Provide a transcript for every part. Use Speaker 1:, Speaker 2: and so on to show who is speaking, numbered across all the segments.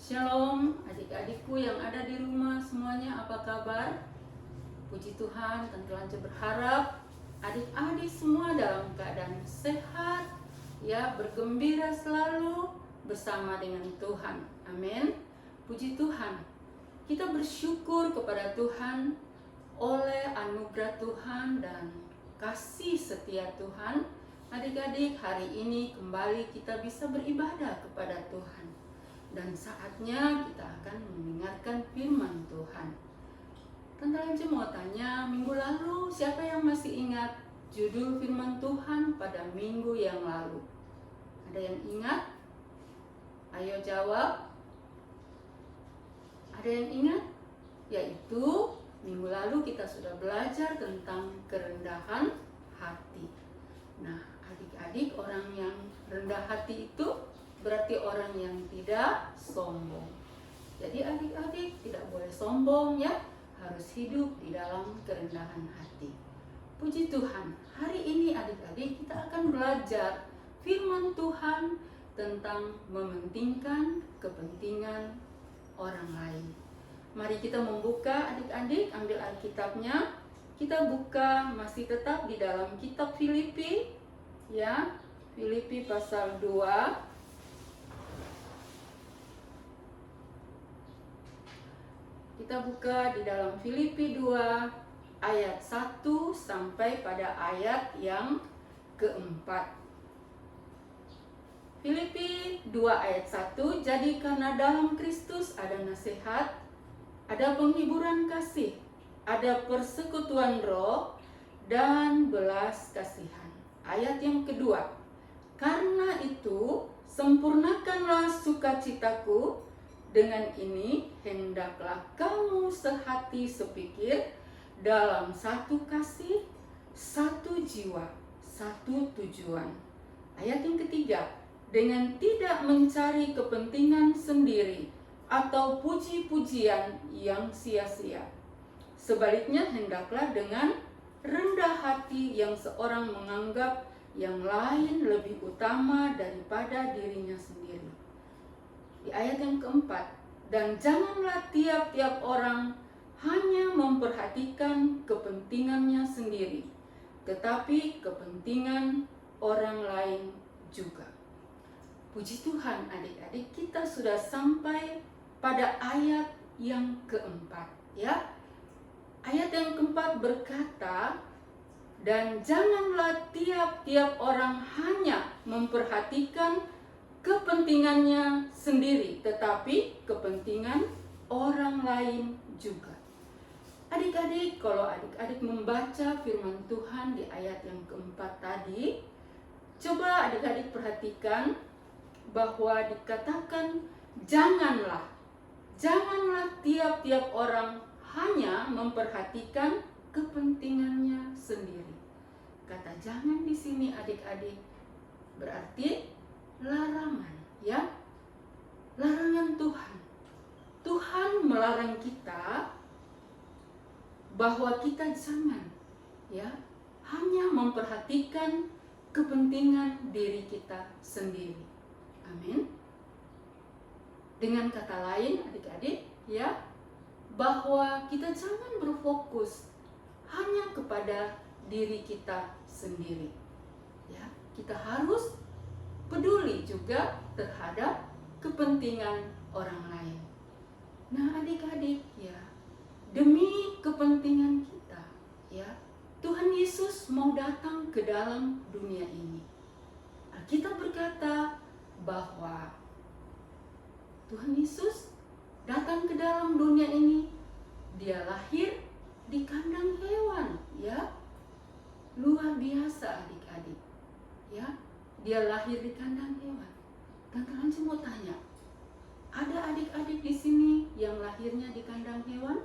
Speaker 1: Shalom adik-adikku yang ada di rumah semuanya, apa kabar? Puji Tuhan, Tante Lance berharap adik-adik semua dalam keadaan sehat, ya, bergembira selalu bersama dengan Tuhan. Amin. Puji Tuhan. Kita bersyukur kepada Tuhan oleh anugerah Tuhan dan kasih setia Tuhan. Adik-adik, hari ini kembali kita bisa beribadah kepada Tuhan. Dan saatnya kita akan mendengarkan firman Tuhan. Tante Lance mau tanya, minggu lalu siapa yang masih ingat judul firman Tuhan pada minggu yang lalu? Ada yang ingat? Ayo jawab. Ada yang ingat? Yaitu minggu lalu kita sudah belajar tentang kerendahan hati. Nah, adik-adik, orang yang rendah hati itu berarti orang yang tidak sombong. Jadi adik-adik tidak boleh sombong, ya, harus hidup di dalam kerendahan hati. Puji Tuhan, hari ini adik-adik kita akan belajar firman Tuhan tentang mementingkan kepentingan orang lain. Mari kita membuka, adik-adik, ambil Alkitabnya. Kita buka masih tetap di dalam kitab Filipi, ya, Filipi pasal 2. Kita buka di dalam Filipi 2 ayat 1 sampai pada ayat yang keempat. Filipi 2 ayat 1, jadi karena dalam Kristus ada nasihat, ada penghiburan kasih, ada persekutuan roh, dan belas kasihan. Ayat yang kedua, karena itu sempurnakanlah sukacitaku, dengan ini hendaklah kamu sehati sepikir dalam satu kasih, satu jiwa, satu tujuan. Ayat yang ketiga, dengan tidak mencari kepentingan sendiri atau puji-pujian yang sia-sia. Sebaliknya hendaklah dengan rendah hati yang seorang menganggap yang lain lebih utama daripada dirinya sendiri. Di ayat yang keempat, dan janganlah tiap-tiap orang hanya memperhatikan kepentingannya sendiri, tetapi kepentingan orang lain juga. Puji Tuhan adik-adik, kita sudah sampai pada ayat yang keempat, ya. Ayat yang keempat berkata, dan janganlah tiap-tiap orang hanya memperhatikan kepentingannya sendiri, tetapi kepentingan orang lain juga. Adik-adik, kalau adik-adik membaca firman Tuhan di ayat yang keempat tadi, coba adik-adik perhatikan bahwa dikatakan janganlah tiap-tiap orang hanya memperhatikan kepentingannya sendiri. Kata jangan di sini adik-adik berarti larangan, ya, larangan Tuhan. Tuhan melarang kita bahwa kita jangan, ya, hanya memperhatikan kepentingan diri kita sendiri. Amin. Dengan kata lain adik-adik, ya, bahwa kita jangan berfokus hanya kepada diri kita sendiri, ya. Kita harus peduli juga terhadap kepentingan orang lain. Nah adik-adik, ya, demi kepentingan kita, ya, Tuhan Yesus mau datang ke dalam dunia ini. Kita berkata bahwa Tuhan Yesus datang ke dalam dunia ini, dia lahir di kandang hewan, ya. Luar biasa adik-adik, ya. Dia lahir di kandang hewan. Tante Lance mau tanya, ada adik-adik di sini yang lahirnya di kandang hewan?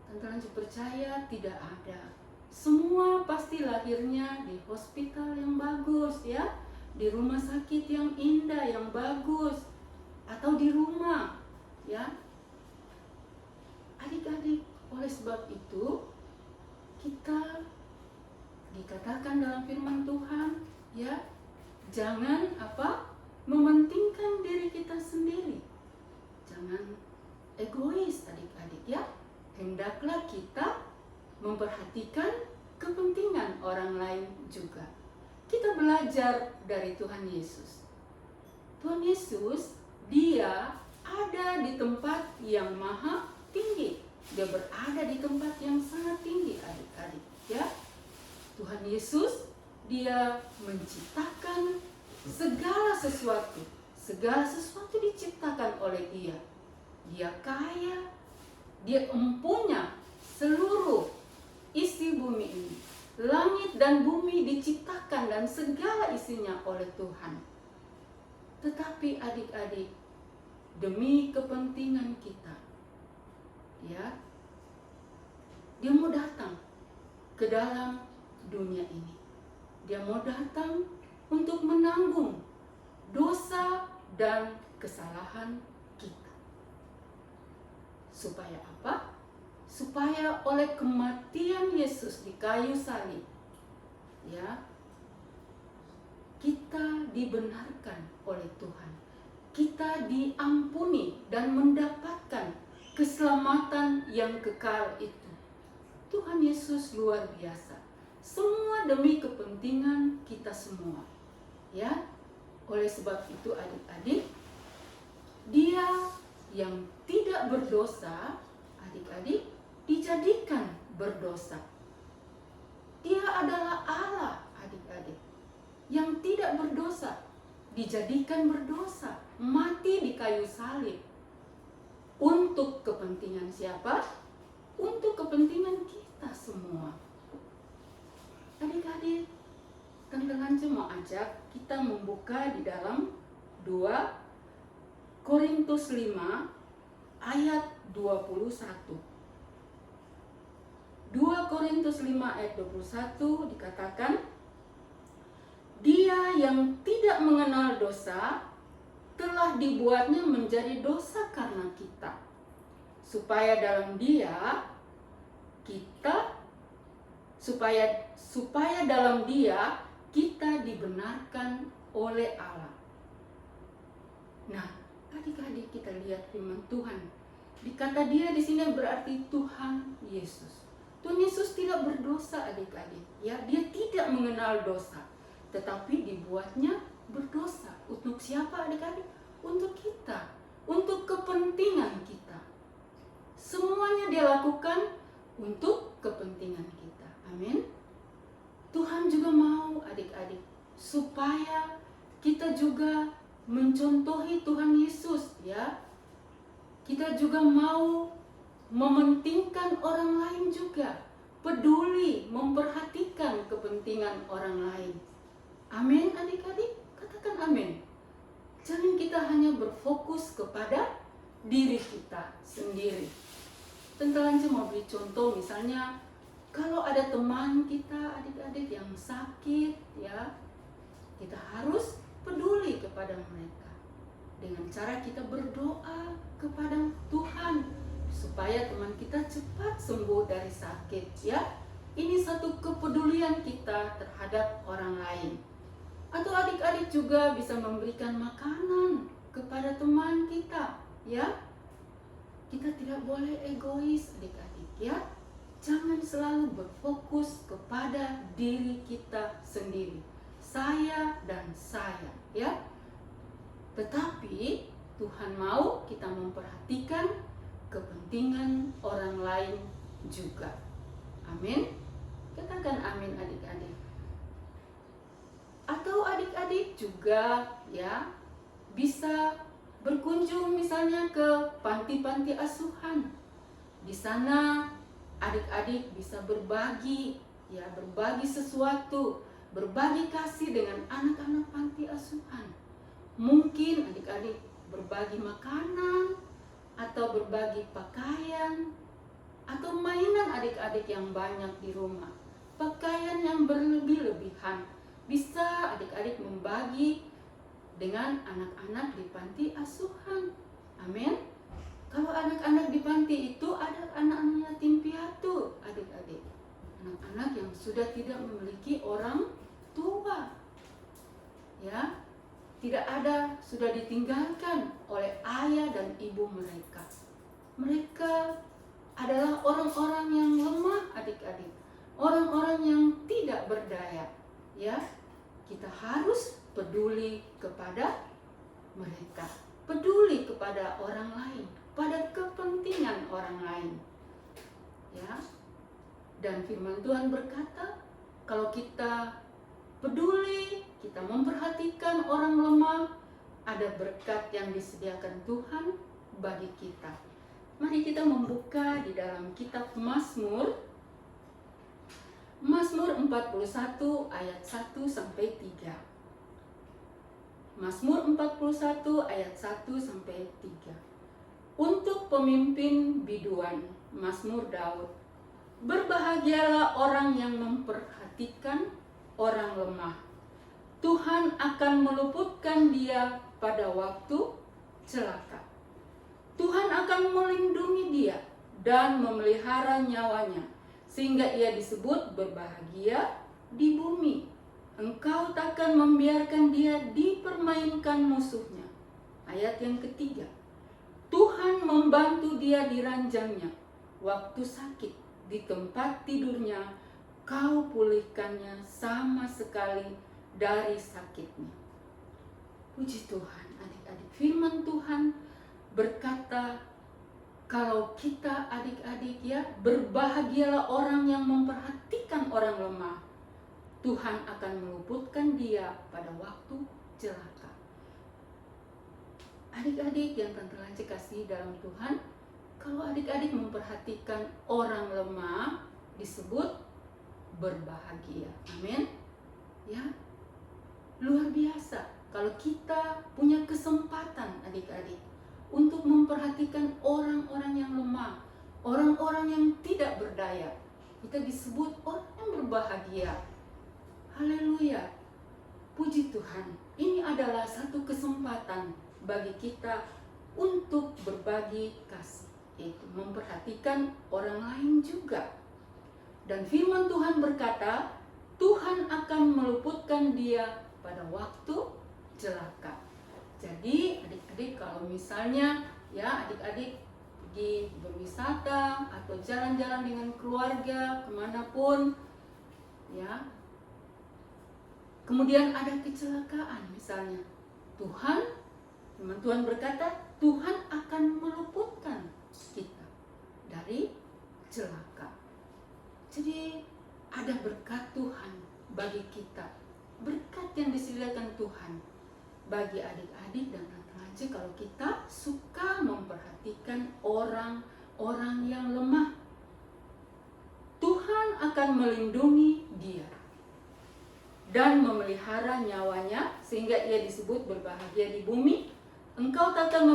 Speaker 1: Tante Lance percaya tidak ada. Semua pasti lahirnya di hospital yang bagus, ya, di rumah sakit yang indah, yang bagus, atau di rumah, ya. Adik-adik, oleh sebab itu kita dikatakan dalam firman Tuhan, ya, jangan mementingkan diri kita sendiri, memperhatikan kepentingan orang lain juga. Kita belajar dari Tuhan Yesus. Tuhan Yesus, dia ada di tempat yang maha tinggi. Dia berada di tempat yang sangat tinggi, adik-adik. Ya, Tuhan Yesus, dia menciptakan segala sesuatu. Segala sesuatu diciptakan oleh dia. Dia kaya, dia mempunyai seluruh isi bumi ini. Langit dan bumi diciptakan dan segala isinya oleh Tuhan. Tetapi adik-adik, demi kepentingan kita, ya, dia mau datang ke dalam dunia ini. Dia mau datang untuk menanggung dosa dan kesalahan kita. Supaya apa? Supaya oleh kematian Yesus di kayu salib, ya, kita dibenarkan oleh Tuhan. Kita diampuni dan mendapatkan keselamatan yang kekal itu. Tuhan Yesus luar biasa. Semua demi kepentingan kita semua. Ya. Oleh sebab itu adik-adik, dia yang tidak berdosa, adik-adik, dijadikan berdosa. Dia adalah Allah, adik-adik, yang tidak berdosa, dijadikan berdosa, mati di kayu salib. Untuk kepentingan siapa? Untuk kepentingan kita semua. Adik-adik, Tante Lance mau ajak kita membuka di dalam 2 Korintus 5 ayat 21. 2 Korintus 5 ayat 21 dikatakan, dia yang tidak mengenal dosa telah dibuatnya menjadi dosa karena kita, supaya dalam dia kita dibenarkan oleh Allah. Nah, adik-adik, kita lihat firman Tuhan. Dikata dia di sini berarti Tuhan Yesus. Tuhan Yesus tidak berdosa, adik-adik. Ya, dia tidak mengenal dosa, tetapi dibuatnya berdosa. Untuk siapa, adik-adik? Untuk kita, untuk kepentingan kita. Semuanya dia lakukan untuk kepentingan kita. Amin. Tuhan juga mau, adik-adik, supaya kita juga mencontohi Tuhan Yesus, ya. Kita juga mau mementingkan orang lain juga, peduli, memperhatikan kepentingan orang lain. Amin, adik-adik, katakan amin. Jangan kita hanya berfokus kepada diri kita sendiri. Tante Lance mau beri contoh, misalnya kalau ada teman kita, adik-adik, yang sakit, ya, kita harus peduli kepada mereka dengan cara kita berdoa kepada Tuhan supaya teman kita cepat sembuh dari sakit, ya. Ini satu kepedulian kita terhadap orang lain. Atau adik-adik juga bisa memberikan makanan kepada teman kita, ya. Kita tidak boleh egois, adik-adik, ya. Jangan selalu berfokus kepada diri kita sendiri. Saya dan saya, ya. Tetapi Tuhan mau kita memperhatikan kepentingan orang lain juga. Amin. Katakan amin, adik-adik. Atau adik-adik juga, ya, bisa berkunjung misalnya ke panti-panti asuhan. Di sana adik-adik bisa berbagi, ya, berbagi sesuatu, berbagi kasih dengan anak-anak panti asuhan. Mungkin adik-adik berbagi makanan, atau berbagi pakaian, atau mainan adik-adik yang banyak di rumah. Pakaian yang berlebih-lebihan bisa adik-adik membagi dengan anak-anak di panti asuhan. Amin. Kalau anak-anak di panti itu ada anak-anak yatim piatu, adik-adik. Anak-anak yang sudah tidak memiliki orang tua. Ya, tidak ada, sudah ditinggalkan oleh ayah dan ibu mereka. Mereka adalah orang-orang yang lemah, adik-adik. orang-orang yang tidak berdaya, ya. Kita harus peduli kepada mereka, peduli kepada orang lain, pada kepentingan orang lain, ya. Dan firman Tuhan berkata, kalau kita peduli, kita memperhatikan orang lemah, ada berkat yang disediakan Tuhan bagi kita. Mari kita membuka di dalam kitab Mazmur 41 ayat 1 sampai 3. Mazmur 41 ayat 1 sampai 3. Untuk pemimpin biduan, Mazmur Daud. Berbahagialah orang yang memperhatikan orang lemah. Tuhan akan meluputkan dia pada waktu celaka. Tuhan akan melindungi dia dan memelihara nyawanya, sehingga ia disebut berbahagia di bumi. Engkau takkan membiarkan dia dipermainkan musuhnya. Ayat yang ketiga. Tuhan membantu dia di ranjangnya. Waktu sakit di tempat tidurnya, kau pulihkannya sama sekali dari sakitnya. Puji Tuhan, adik-adik. Firman Tuhan berkata, kalau kita adik-adik ya, berbahagialah orang yang memperhatikan orang lemah. Tuhan akan meluputkan dia pada waktu celaka. Adik-adik yang Tante Lance kasih dalam Tuhan, kalau adik-adik memperhatikan orang lemah, disebut berbahagia. Amin. Ya, luar biasa kalau kita punya kesempatan adik-adik untuk memperhatikan orang-orang yang lemah, orang-orang yang tidak berdaya. Kita disebut orang yang berbahagia. Haleluya. Puji Tuhan. Ini adalah satu kesempatan bagi kita untuk berbagi kasih, yaitu memperhatikan orang lain juga. Dan firman Tuhan berkata, Tuhan akan meluputkan dia pada waktu celaka. Jadi adik-adik kalau misalnya ya adik-adik pergi berwisata atau jalan-jalan dengan keluarga kemanapun, ya, kemudian ada kecelakaan misalnya, firman Tuhan berkata, Tuhan akan meluputkan kita dari celaka. Jadi ada berkat Tuhan bagi kita, berkat yang disediakan Tuhan bagi adik-adik dan Tante Lance kalau kita suka memperhatikan orang-orang yang lemah. Tuhan akan melindungi dia dan memelihara nyawanya sehingga ia disebut berbahagia di bumi. Engkau takkan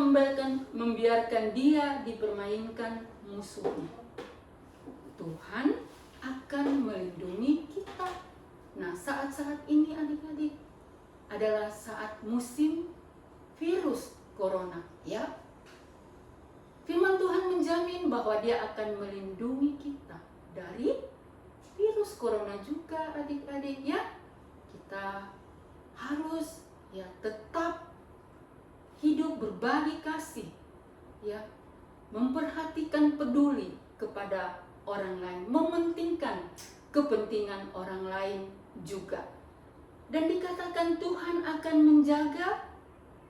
Speaker 1: membiarkan dia dipermainkan musuhnya. Tuhan akan melindungi kita. Nah, saat-saat ini adik-adik adalah saat musim virus corona, ya. Firman Tuhan menjamin bahwa dia akan melindungi kita dari virus corona juga adik-adik, ya. Kita harus ya tetap hidup berbagi kasih, ya, memperhatikan, peduli kepada orang lain, mementingkan kepentingan orang lain juga. Dan dikatakan Tuhan akan menjaga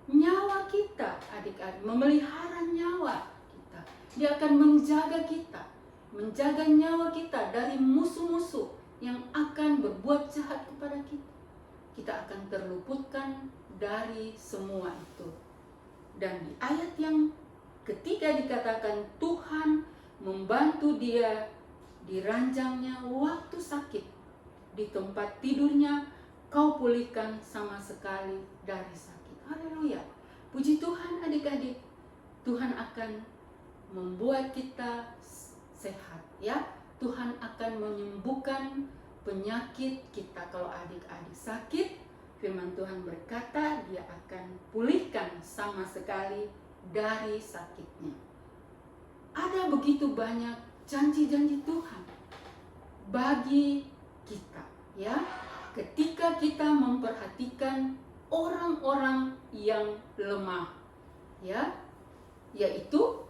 Speaker 1: nyawa kita, adik-adik, memelihara nyawa kita. Dia akan menjaga kita, menjaga nyawa kita dari musuh-musuh yang akan berbuat jahat kepada kita. Kita akan terluputkan dari semua itu. Dan di ayat yang ketiga dikatakan Tuhan membantu dia di ranjangnya waktu sakit, di tempat tidurnya kau pulihkan sama sekali dari sakit. Haleluya. Puji Tuhan adik-adik. Tuhan akan membuat kita sehat, ya. Tuhan akan menyembuhkan penyakit kita. Kalau adik-adik sakit, firman Tuhan berkata dia akan pulihkan sama sekali dari sakitnya. Ada begitu banyak janji-janji Tuhan bagi kita, ya. Ketika kita memperhatikan orang-orang yang lemah, ya, yaitu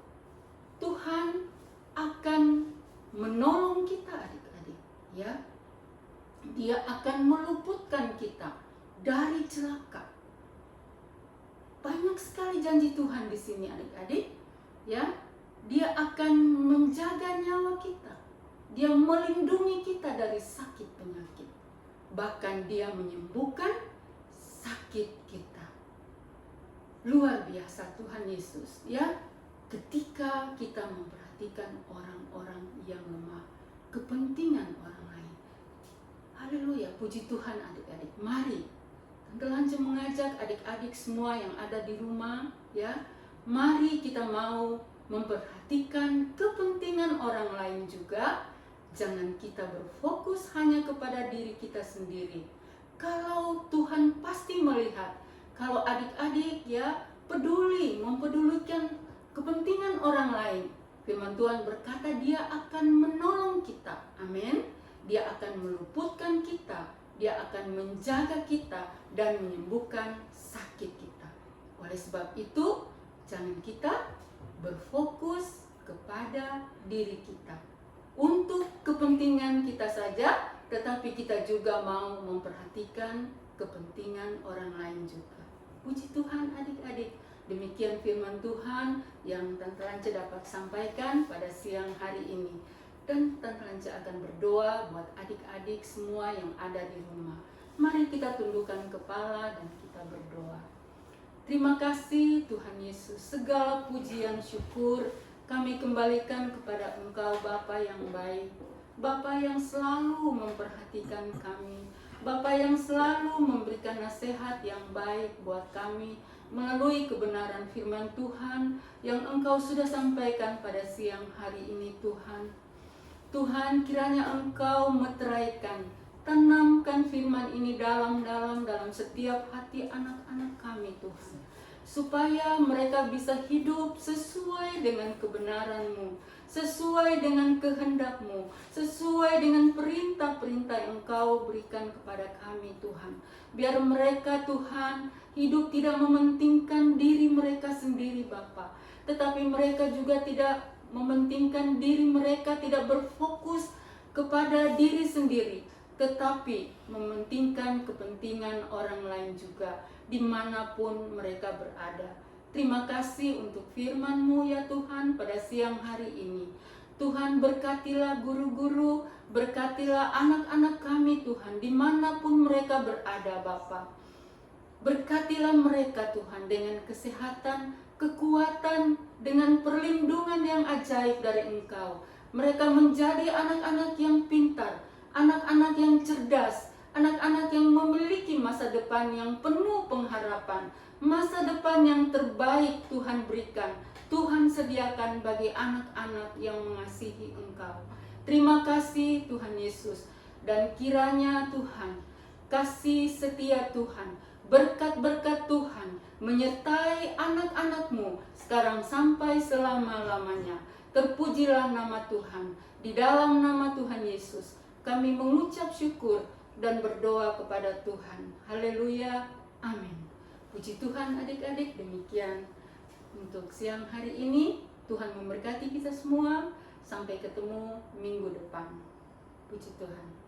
Speaker 1: Tuhan akan menolong kita adik-adik. ya, Dia akan meluputkan kita dari celaka. Banyak sekali janji Tuhan di sini adik-adik, ya. Dia akan menjaga nyawa kita. Dia melindungi kita dari sakit penyakit. Bahkan Dia menyembuhkan sakit kita. Luar biasa Tuhan Yesus, ya. Ketika kita memperhatikan orang-orang yang lemah, kepentingan orang lain. Haleluya, puji Tuhan adik-adik. Mari Tante Lance mengajak adik-adik semua yang ada di rumah, ya. Mari kita mau memperhatikan kepentingan orang lain juga. Jangan kita berfokus hanya kepada diri kita sendiri. Kalau Tuhan pasti melihat, kalau adik-adik ya mempedulikan kepentingan orang lain. Firman Tuhan berkata Dia akan menolong kita. Amin. Dia akan meluputkan kita. Dia akan menjaga kita dan menyembuhkan sakit kita. Oleh sebab itu, jangan kita berfokus kepada diri kita untuk kepentingan kita saja, tetapi kita juga mau memperhatikan kepentingan orang lain juga. Puji Tuhan adik-adik, demikian firman Tuhan yang Tante Lance dapat sampaikan pada siang hari ini. Dan Tante Lance akan berdoa buat adik-adik semua yang ada di rumah. Mari kita tundukkan kepala dan kita berdoa. Terima kasih Tuhan Yesus, segala pujian syukur kami kembalikan kepada Engkau Bapa yang baik, Bapa yang selalu memperhatikan kami, Bapa yang selalu memberikan nasihat yang baik buat kami melalui kebenaran firman Tuhan yang Engkau sudah sampaikan pada siang hari ini Tuhan. Tuhan, kiranya Engkau meteraikan, tanamkan firman ini dalam setiap hati anak-anak kami Tuhan, supaya mereka bisa hidup sesuai dengan kebenaran-Mu, sesuai dengan kehendak-Mu, sesuai dengan perintah-perintah yang Engkau berikan kepada kami Tuhan. Biar mereka Tuhan hidup tidak mementingkan diri mereka sendiri Bapa, tetapi mereka juga tidak mementingkan diri mereka, tidak berfokus kepada diri sendiri, tetapi mementingkan kepentingan orang lain juga dimanapun mereka berada. Terima kasih untuk firman-Mu ya Tuhan pada siang hari ini. Tuhan, berkatilah guru-guru, berkatilah anak-anak kami Tuhan dimanapun mereka berada Bapa. Berkatilah mereka Tuhan dengan kesehatan, kekuatan, dengan perlindungan yang ajaib dari Engkau. Mereka menjadi anak-anak yang pintar, anak-anak yang cerdas, anak-anak yang memiliki masa depan yang penuh pengharapan, masa depan yang terbaik Tuhan berikan, Tuhan sediakan bagi anak-anak yang mengasihi Engkau. Terima kasih Tuhan Yesus, dan kiranya Tuhan, kasih setia Tuhan, berkat-berkat Tuhan menyertai anak-anak-Mu sekarang sampai selama-lamanya. Terpujilah nama Tuhan. Di dalam nama Tuhan Yesus kami mengucap syukur dan berdoa kepada Tuhan. Haleluya, amin. Puji Tuhan adik-adik, demikian untuk siang hari ini. Tuhan memberkati kita semua. Sampai ketemu minggu depan. Puji Tuhan.